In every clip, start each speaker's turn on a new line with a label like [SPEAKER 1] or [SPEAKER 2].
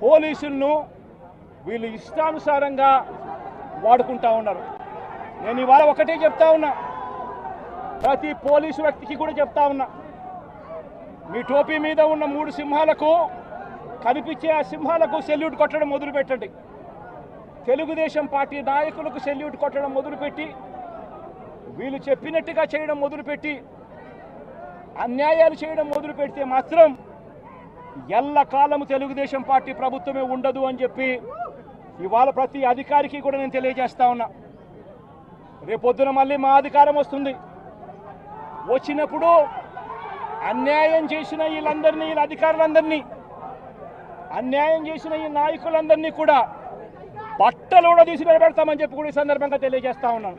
[SPEAKER 1] పోలీసులను వీళ్ళు ఇష్టానుసారంగా వాడుకుంటా ఉన్నారు. నేను ఇవాళ ఒకటే చెప్తా ఉన్నా, ప్రతి పోలీసు వ్యక్తికి కూడా చెప్తా ఉన్నా, మీ టోపీ మీద ఉన్న 3 సింహాలకు కనిపించే ఆ సింహాలకు సెల్యూట్ కొట్టడం మొదలుపెట్టండి. తెలుగుదేశం పార్టీ నాయకులకు సెల్యూట్ కొట్టడం మొదలుపెట్టి వీళ్ళు చెప్పినట్టుగా చేయడం మొదలుపెట్టి అన్యాయాలు చేయడం మొదలు పెడితే మాత్రం ఎల్లకాలము తెలుగుదేశం పార్టీ ప్రభుత్వమే ఉండదు అని చెప్పి ఇవాళ ప్రతి అధికారికి కూడా నేను తెలియజేస్తా ఉన్నా. రేపొద్దున మళ్ళీ మా అధికారం వస్తుంది. వచ్చినప్పుడు అన్యాయం చేసిన వీళ్ళందరినీ, వీళ్ళ అధికారులందరినీ, అన్యాయం చేసిన ఈ నాయకులందరినీ కూడా బట్టలు కూడా తీసి నిలబెడతామని చెప్పి కూడా ఈ సందర్భంగా తెలియజేస్తా ఉన్నాను.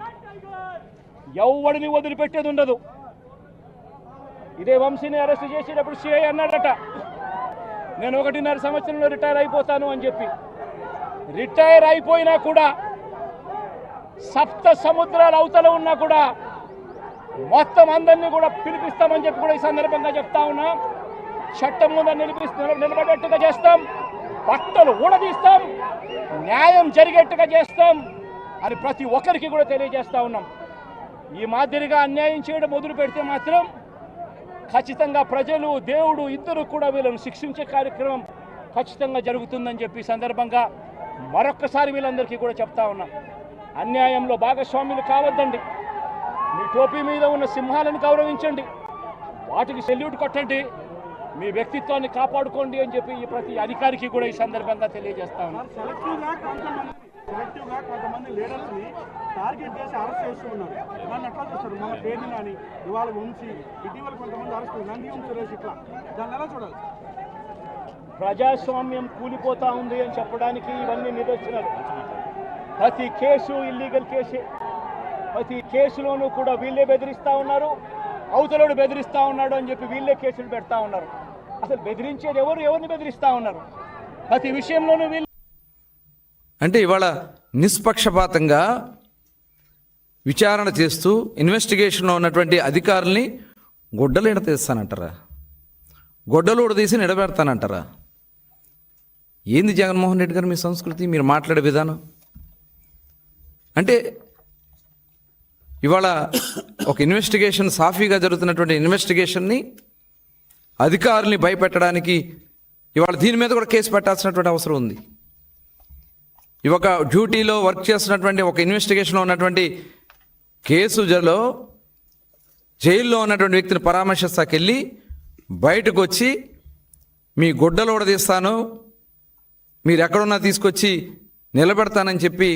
[SPEAKER 1] ఎవడిని వదిలిపెట్టేది ఉండదు. ఇదే వంశీని అరెస్ట్ చేసేటప్పుడు సిఐ అన్నాడట, నేను 1.5 సంవత్సరంలో రిటైర్ అయిపోతాను అని చెప్పి. రిటైర్ అయిపోయినా కూడా సప్త సముద్రాల అవతల ఉన్నా కూడా మొత్తం అందరినీ కూడా పిలిపిస్తామని చెప్పి కూడా ఈ సందర్భంగా చెప్తా ఉన్నా. చట్టం ముందు నిలబడేట్టుగా చేస్తాం, బట్టలు ఊడదీస్తాం, న్యాయం జరిగేట్టుగా చేస్తాం అని ప్రతి ఒక్కరికి కూడా తెలియజేస్తా ఉన్నాం. ఈ మాదిరిగా అన్యాయం చేయడం మొదలు పెడితే మాత్రం ఖచ్చితంగా ప్రజలు, దేవుడు ఇద్దరు కూడా వీళ్ళను శిక్షించే కార్యక్రమం ఖచ్చితంగా జరుగుతుందని చెప్పి సందర్భంగా మరొక్కసారి వీళ్ళందరికీ కూడా చెప్తా ఉన్నాం. అన్యాయంలో భాగస్వాములు కావద్దండి. మీ టోపీ మీద ఉన్న సింహాలను గౌరవించండి, వాటికి సెల్యూట్ కొట్టండి, మీ వ్యక్తిత్వాన్ని కాపాడుకోండి అని చెప్పి ఈ ప్రతి అధికారికి కూడా ఈ సందర్భంగా తెలియజేస్తా ఉన్నాం.
[SPEAKER 2] సెలెక్టివ్గా కొంతమంది లీడర్స్ని టార్గెట్ చేసి అరెస్ట్ చేస్తూ ఉన్నారు. దాన్ని ఎట్లా చూస్తారు? మన పేరుని కానీ ఇవాళ ఉంచి ఇటీవల కొంతమంది అరెస్ట్ నంది సురేష్, ఇట్లా దాన్ని ఎలా చూడాలి?
[SPEAKER 1] ప్రజాస్వామ్యం కూలిపోతా ఉంది అని చెప్పడానికి ఇవన్నీ నిదర్శనాలు. ప్రతి కేసు ఇల్లీగల్ కేసే. ప్రతి కేసులోనూ కూడా వీళ్ళే బెదిరిస్తూ ఉన్నారు, అవతలోడు బెదిరిస్తూ ఉన్నాడు అని చెప్పి వీళ్ళే కేసులు పెడతా ఉన్నారు. అసలు బెదిరించేది ఎవరు? ఎవరిని బెదిరిస్తూ ఉన్నారు? ప్రతి విషయంలోనూ వీళ్ళు
[SPEAKER 3] అంటే ఇవాళ నిష్పక్షపాతంగా విచారణ చేస్తూ ఇన్వెస్టిగేషన్లో ఉన్నటువంటి అధికారుల్ని గొడ్డలు ఎడతీస్తానంటారా? గొడ్డలు ఉడదీసి నిలబెడతానంటారా? ఏంది జగన్మోహన్ రెడ్డి గారు మీ సంస్కృతి, మీరు మాట్లాడే విధానం? అంటే ఇవాళ ఒక ఇన్వెస్టిగేషన్, సాఫీగా జరుగుతున్నటువంటి ఇన్వెస్టిగేషన్ని అధికారుల్ని భయపెట్టడానికి ఇవాళ దీని మీద కూడా కేసు పెట్టాల్సినటువంటి అవసరం ఉంది. ఒక డ్యూటీలో వర్క్ చేస్తున్నటువంటి, ఒక ఇన్వెస్టిగేషన్లో ఉన్నటువంటి కేసులో జైల్లో ఉన్నటువంటి వ్యక్తిని పరామర్శిస్తాకెళ్ళి బయటకు వచ్చి మీ గుడ్డలు ఉడదీస్తాను, మీరు ఎక్కడున్నా తీసుకొచ్చి నిలబెడతానని చెప్పి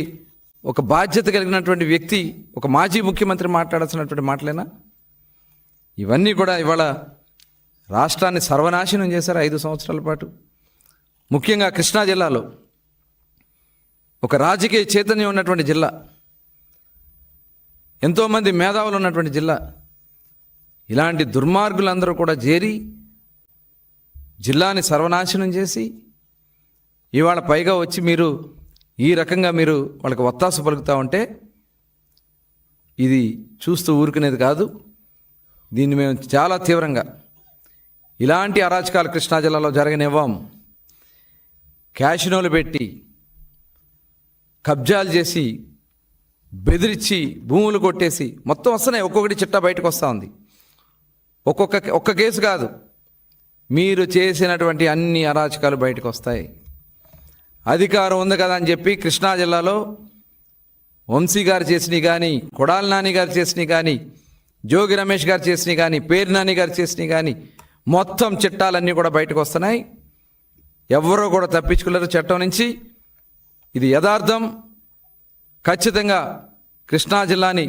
[SPEAKER 3] ఒక బాధ్యత కలిగినటువంటి వ్యక్తి, ఒక మాజీ ముఖ్యమంత్రి మాట్లాడాల్సినటువంటి మాటలేనా? ఇవన్నీ కూడా ఇవాళ రాష్ట్రాన్ని సర్వనాశనం చేశారు 5 సంవత్సరాల పాటు. ముఖ్యంగా కృష్ణా జిల్లాలో ఒక రాజకీయ చైతన్యం ఉన్నటువంటి జిల్లా, ఎంతోమంది మేధావులు ఉన్నటువంటి జిల్లా, ఇలాంటి దుర్మార్గులందరూ కూడా చేరి జిల్లాని సర్వనాశనం చేసి ఇవాళ పైగా వచ్చి మీరు ఈ రకంగా మీరు వాళ్ళకి ఒత్తాసు పలుకుతూ ఉంటే ఇది చూస్తూ ఊరుకునేది కాదు. దీన్ని మేము చాలా తీవ్రంగా, ఇలాంటి అరాచకాలు కృష్ణా జిల్లాలో జరగనివ్వం. క్యాషినోలు పెట్టి కబ్జాలు చేసి బెదిరించి భూములు కొట్టేసి మొత్తం వస్తున్నాయి. ఒక్కొక్కటి చిట్టా బయటకు వస్తూ ఉంది. ఒక్క కేసు కాదు, మీరు చేసినటువంటి అన్ని అరాచకాలు బయటకు వస్తాయి. అధికారం ఉంది కదా అని చెప్పి కృష్ణా జిల్లాలో వంశీ గారు చేసినవి కానీ, కొడాలి నాని గారు చేసినవి కానీ, జోగి రమేష్ గారు చేసినవి కానీ, పేరు నాని గారు చేసినవి కానీ మొత్తం చిట్టాలన్నీ కూడా బయటకు వస్తున్నాయి. ఎవరో కూడా తప్పించుకోలేరు చట్టం నుంచి. ఇది యథార్థం. ఖచ్చితంగా కృష్ణా జిల్లాని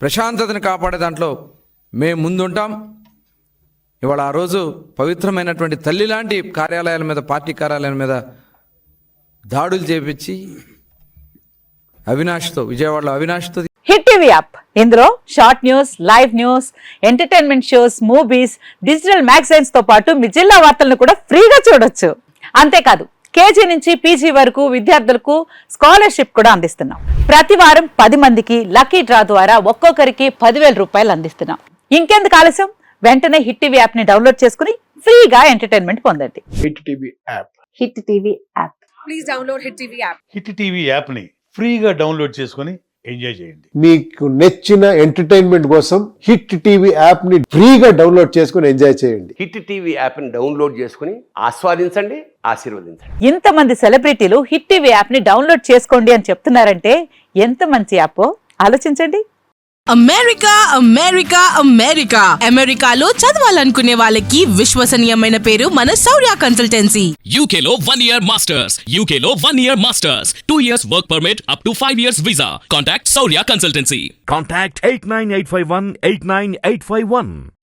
[SPEAKER 3] ప్రశాంతతను కాపాడే దాంట్లో మేము ముందుంటాం. ఇవాళ ఆ రోజు పవిత్రమైనటువంటి తల్లి లాంటి కార్యాలయాల మీద, పార్టీ కార్యాలయాల మీద దాడులు చేపించి అవినాష్తో, విజయవాడలో అవినాష్తో.
[SPEAKER 4] హిట్ టీవీ యాప్, ఇందులో short news, live news, entertainment shows, movies, digital magazines తో పాటు మీ జిల్లా వార్తలను కూడా ఫ్రీగా చూడొచ్చు. అంతేకాదు కేజీ నుంచి పీజీ వరకు విద్యార్థులకు స్కాలర్షిప్ కూడా అందిస్తున్నాం. ప్రతి వారం 10 మందికి లక్కీ డ్రా ద్వారా ఒక్కొక్కరికి 10,000 రూపాయలు అందిస్తున్నాం. ఇంకెందుకు ఆలస్యం? వెంటనే హిట్ టీవీ యాప్ ని డౌన్లోడ్ చేసుకుని ఫ్రీగా ఎంటర్టైన్మెంట్ పొందండి.
[SPEAKER 2] Hit TV app
[SPEAKER 4] hit TV app.
[SPEAKER 5] Hit TV యాప్ని ఫ్రీగా డౌన్లోడ్ చేసుకొని ఎంజాయ్ చేయండి.
[SPEAKER 6] మీకు నచ్చిన ఎంటర్టైన్మెంట్ కోసం హిట్ టీవీ యాప్ ని ఫ్రీగా డౌన్లోడ్ చేసుకుని ఎంజాయ్ చేయండి.
[SPEAKER 7] హిట్ టీవీ యాప్ని డౌన్లోడ్ చేసుకుని ఆస్వాదించండి, ఆశీర్వదించండి.
[SPEAKER 4] ఇంతమంది సెలబ్రిటీలు హిట్ టీవీ యాప్ ని డౌన్లోడ్ చేసుకోండి అని చెప్తున్నారంటే ఎంత మంచి యాప్ ఆలోచించండి.
[SPEAKER 8] అమెరికా అమెరికా అమెరికా అమెరికాలో చదవాలనుకునే వాళ్ళకి విశ్వసనీయమైన పేరు మన శౌర్య కన్సల్టెన్సీ.
[SPEAKER 9] UK లో 1 year masters, UK లో 1 year masters, 2 years work permit up to 5 years visa. Contact Saurya Consultancy.
[SPEAKER 10] Contact 89851 89851.